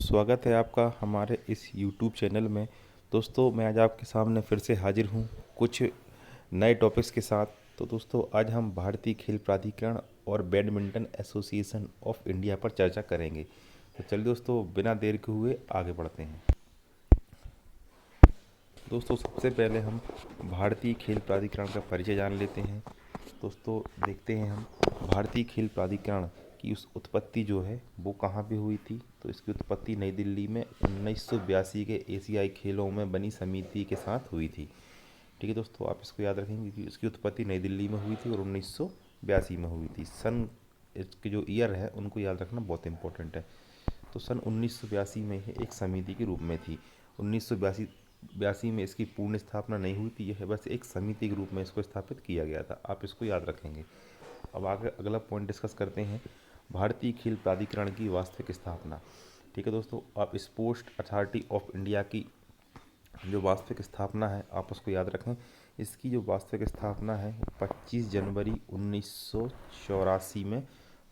स्वागत है आपका हमारे इस YouTube चैनल में। दोस्तों मैं आज आपके सामने फिर से हाजिर हूँ कुछ नए टॉपिक्स के साथ। तो दोस्तों आज हम भारतीय खेल प्राधिकरण और बैडमिंटन एसोसिएशन ऑफ इंडिया पर चर्चा करेंगे। तो चलिए दोस्तों बिना देर के हुए आगे बढ़ते हैं। दोस्तों सबसे पहले हम भारतीय खेल प्राधिकरण का परिचय जान लेते हैं। दोस्तों देखते हैं हम भारतीय खेल प्राधिकरण की उस उत्पत्ति जो है वो कहाँ पे हुई थी। तो इसकी उत्पत्ति नई दिल्ली में 1982 के एशियाई खेलों में बनी समिति के साथ हुई थी। ठीक है दोस्तों, आप इसको याद रखेंगे कि इसकी उत्पत्ति नई दिल्ली में हुई थी और 1982 में हुई थी। सन इसके जो ईयर है उनको याद रखना बहुत इंपॉर्टेंट है। तो सन 1982 में यह एक समिति के रूप में थी। 1982 में इसकी पूर्ण स्थापना नहीं हुई थी, यह बस एक समिति के रूप में इसको स्थापित किया गया था। आप इसको याद रखेंगे। अब आगे अगला पॉइंट डिस्कस करते हैं, भारतीय खेल प्राधिकरण की वास्तविक स्थापना। ठीक है दोस्तों, आप स्पोर्ट्स अथॉरिटी ऑफ इंडिया की जो वास्तविक स्थापना है आप उसको याद रखें। इसकी जो वास्तविक स्थापना है 25 जनवरी 1984 में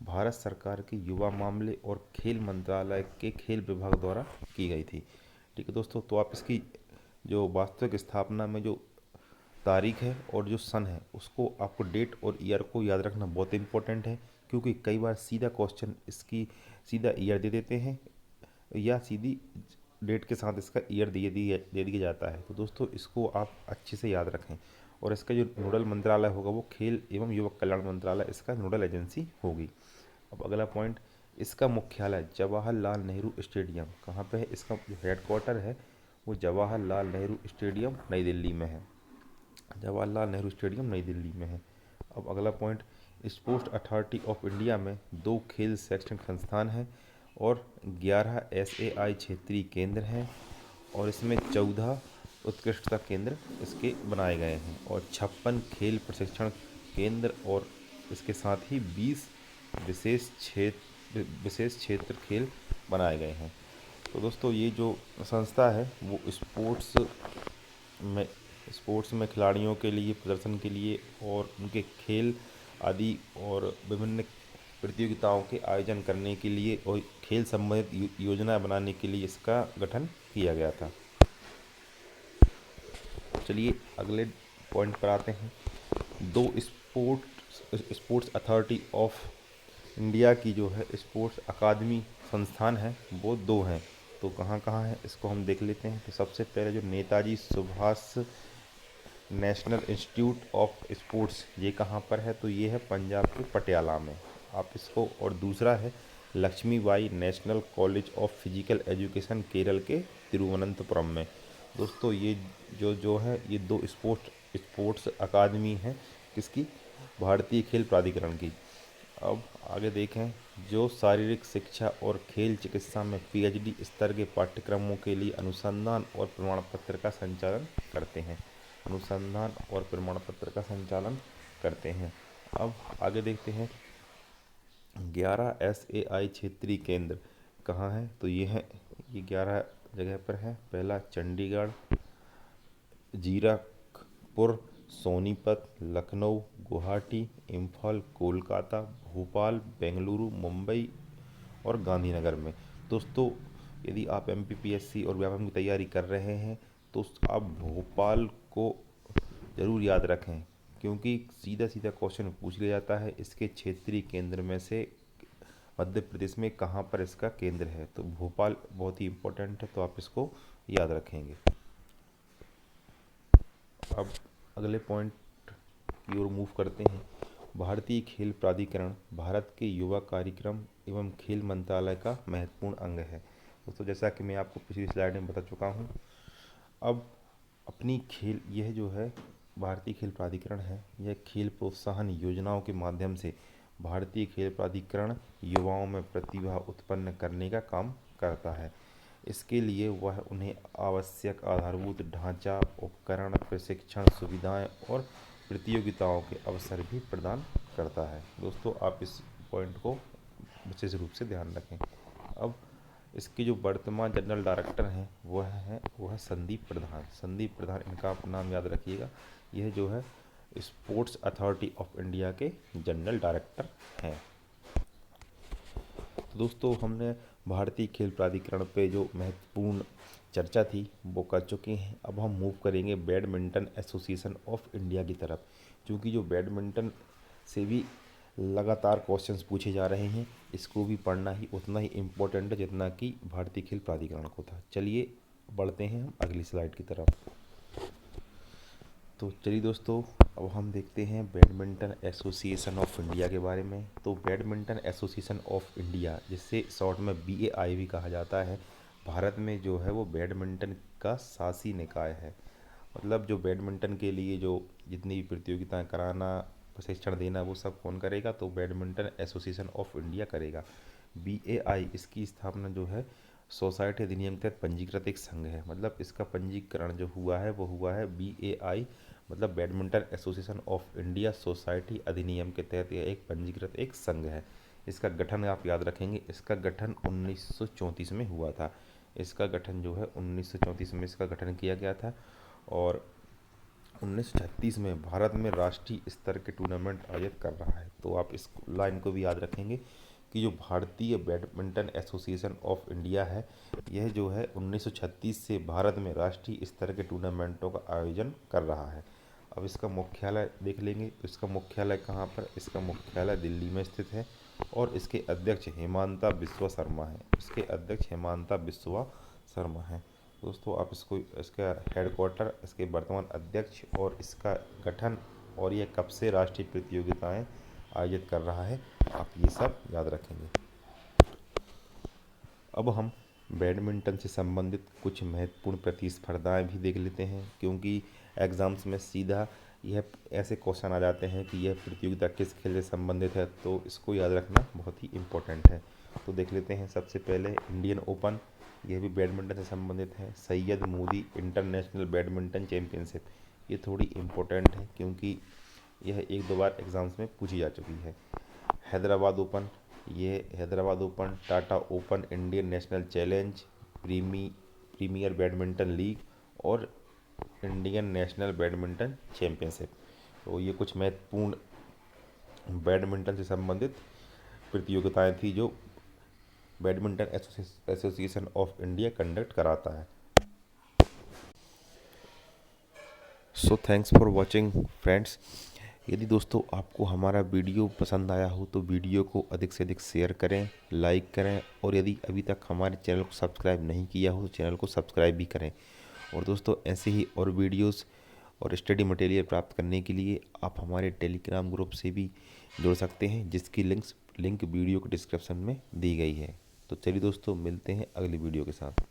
भारत सरकार के युवा मामले और खेल मंत्रालय के खेल विभाग द्वारा की गई थी। ठीक है दोस्तों, तो आप इसकी जो वास्तविक स्थापना में जो तारीख है और जो सन है उसको आपको डेट और ईयर को याद रखना बहुत इंपॉर्टेंट है, क्योंकि कई बार सीधा क्वेश्चन इसकी सीधा ईयर दे देते हैं या सीधी डेट के साथ इसका ईयर दे दिया जाता है। तो दोस्तों इसको आप अच्छे से याद रखें। और इसका जो नोडल मंत्रालय होगा वो खेल एवं युवक कल्याण मंत्रालय इसका नोडल एजेंसी होगी। अब अगला पॉइंट, इसका मुख्यालय जवाहरलाल नेहरू स्टेडियम कहाँ पे है। इसका जो हेडक्वार्टर है वो जवाहरलाल नेहरू स्टेडियम नई दिल्ली में है। जवाहरलाल नेहरू स्टेडियम नई दिल्ली में है। अब अगला point, sports authority of India में 2 खेल शैक्षणिक संस्थान हैं और 11 SAI क्षेत्रीय केंद्र हैं और इसमें 14 उत्कृष्टता केंद्र इसके बनाए गए हैं और 56 खेल प्रशिक्षण केंद्र और इसके साथ ही 20 विशेष क्षेत्र खेल बनाए गए हैं। तो दोस्तों ये जो संस्था है वो में स्पोर्ट्स में खिलाड़ियों के लिए प्रदर्शन के लिए और उनके खेल आदि और विभिन्न प्रतियोगिताओं के आयोजन करने के लिए और खेल संबंधित योजना बनाने के लिए इसका गठन किया गया था। चलिए अगले पॉइंट पर आते हैं। 2 स्पोर्ट्स अथॉरिटी ऑफ इंडिया की जो है स्पोर्ट्स अकादमी संस्थान है वो 2 हैं। तो कहाँ कहाँ है इसको हम देख लेते हैं। तो सबसे पहले जो Netaji Subhash national institute of sports ये कहाँ पर है, तो ये है पंजाब के पटियाला में। आप इसको, और दूसरा है Lakshmibai National College of Physical Education Kerala के तिरुवनंतपुरम में। दोस्तों ये जो है ये 2 स्पोर्ट्स अकादमी हैं किसकी, भारतीय खेल प्राधिकरण की। अब आगे देखें, जो शारीरिक शिक्षा और खेल चिकित्सा में PhD स्तर के पाठ्यक्रमों के लिए अनुसंधान और प्रमाण पत्र का संचालन करते हैं। अनुसंधान और प्रमाण पत्र का संचालन करते हैं। अब आगे देखते हैं, 11 SAI क्षेत्रीय केंद्र कहाँ है, तो ये 11 जगह पर है। पहला चंडीगढ़, जीरकपुर, सोनीपत, लखनऊ, गुवाहाटी, इम्फाल, कोलकाता, भोपाल, बेंगलुरु, मुंबई और गांधीनगर में। दोस्तों यदि आप MPPSC और व्यापम की तैयारी कर रहे हैं तो आप भोपाल को ज़रूर याद रखें, क्योंकि सीधा सीधा क्वेश्चन पूछ लिया जाता है इसके क्षेत्रीय केंद्र में से मध्य प्रदेश में कहाँ पर इसका केंद्र है। तो भोपाल बहुत ही इम्पोर्टेंट है, तो आप इसको याद रखेंगे। अब अगले पॉइंट की ओर मूव करते हैं। भारतीय खेल प्राधिकरण भारत के युवा कार्यक्रम एवं खेल मंत्रालय का महत्वपूर्ण अंग है। दोस्तों जैसा कि मैं आपको पिछली स्लाइड में बता चुका हूँ, अब अपनी खेल यह जो है भारतीय खेल प्राधिकरण है, यह खेल प्रोत्साहन योजनाओं के माध्यम से भारतीय खेल प्राधिकरण युवाओं में प्रतिभा उत्पन्न करने का काम करता है। इसके लिए वह उन्हें आवश्यक आधारभूत ढांचा, उपकरण, प्रशिक्षण सुविधाएं और प्रतियोगिताओं के अवसर भी प्रदान करता है। दोस्तों आप इस पॉइंट को विशेष रूप से ध्यान रखें। अब इसके जो वर्तमान जनरल डायरेक्टर हैं वो है संदीप प्रधान इनका आप नाम याद रखिएगा। यह जो है स्पोर्ट्स अथॉरिटी ऑफ इंडिया के जनरल डायरेक्टर हैं। तो दोस्तों हमने भारतीय खेल प्राधिकरण पे जो महत्वपूर्ण चर्चा थी वो कर चुके हैं। अब हम मूव करेंगे बैडमिंटन एसोसिएशन ऑफ इंडिया की तरफ, क्योंकि जो बैडमिंटन से भी लगातार क्वेश्चंस पूछे जा रहे हैं, इसको भी पढ़ना ही उतना ही इम्पोर्टेंट है जितना कि भारतीय खेल प्राधिकरण को था। चलिए बढ़ते हैं हम अगली स्लाइड की तरफ। तो चलिए दोस्तों, अब हम देखते हैं बैडमिंटन एसोसिएशन ऑफ इंडिया के बारे में। तो बैडमिंटन एसोसिएशन ऑफ इंडिया, जिससे शॉर्ट में BAI भी कहा जाता है, भारत में जो है वो बैडमिंटन का शासी निकाय है। मतलब जो बैडमिंटन के लिए जो जितनी भी प्रतियोगिताएं कराना, प्रशिक्षण देना, वो सब कौन करेगा? तो बैडमिंटन एसोसिएशन ऑफ इंडिया करेगा। BAI इसकी स्थापना जो है सोसाइटी अधिनियम के तहत पंजीकृत एक संघ है। मतलब इसका पंजीकरण जो हुआ है वो हुआ है BAI, मतलब badminton association of India society अधिनियम के तहत यह एक पंजीकृत एक संघ है। इसका गठन आप याद रखेंगे, इसका गठन 1934 में हुआ था। इसका गठन जो है 1934 में इसका गठन किया गया था, और 1936 में भारत में राष्ट्रीय स्तर के टूर्नामेंट आयोजित कर रहा है। तो आप इस लाइन को भी याद रखेंगे कि जो भारतीय बैडमिंटन एसोसिएशन ऑफ इंडिया है, यह जो है 1936 से भारत में राष्ट्रीय स्तर के टूर्नामेंटों का आयोजन कर रहा है। अब इसका मुख्यालय देख लेंगे, तो इसका मुख्यालय कहाँ पर? इसका मुख्यालय दिल्ली में स्थित है, और इसके अध्यक्ष हेमंता बिस्वा शर्मा है। इसके अध्यक्ष हेमंता बिस्वा शर्मा है। दोस्तों आप इसको, इसका हेडक्वार्टर, इसके वर्तमान अध्यक्ष और इसका गठन, और यह कब से राष्ट्रीय प्रतियोगिताएं आयोजित कर रहा है, आप ये सब याद रखेंगे। अब हम बैडमिंटन से संबंधित कुछ महत्वपूर्ण प्रतिस्पर्धाएं भी देख लेते हैं, क्योंकि एग्ज़ाम्स में सीधा यह ऐसे क्वेश्चन आ जाते हैं कि यह प्रतियोगिता किस खेल से संबंधित है, तो इसको याद रखना बहुत ही इम्पोर्टेंट है। तो देख लेते हैं सबसे पहले इंडियन ओपन, यह भी बैडमिंटन से संबंधित है। Syed Modi international badminton championship, ये थोड़ी इम्पोर्टेंट है क्योंकि यह एक दो बार एग्ज़ाम्स में पूछी जा चुकी है। हैदराबाद ओपन, ये Hyderabad Open, Tata Open, Indian National Challenge, Premier Badminton League और इंडियन नेशनल बैडमिंटन चैम्पियनशिप। तो ये कुछ महत्वपूर्ण बैडमिंटन से संबंधित प्रतियोगिताएं थी जो badminton association of India conduct कराता है। So thanks for watching friends. यदि दोस्तों आपको हमारा वीडियो पसंद आया हो तो वीडियो को अधिक से अधिक शेयर करें, लाइक करें, और यदि अभी तक हमारे चैनल को सब्सक्राइब नहीं किया हो तो चैनल को सब्सक्राइब भी करें। और दोस्तों ऐसे ही और वीडियोस और स्टडी मटेरियल प्राप्त करने के लिए आप हमारे टेलीग्राम ग्रुप से भी जुड़ सकते हैं, जिसकी लिंक वीडियो के डिस्क्रिप्शन में दी गई है। तो चलिए दोस्तों, मिलते हैं अगली वीडियो के साथ।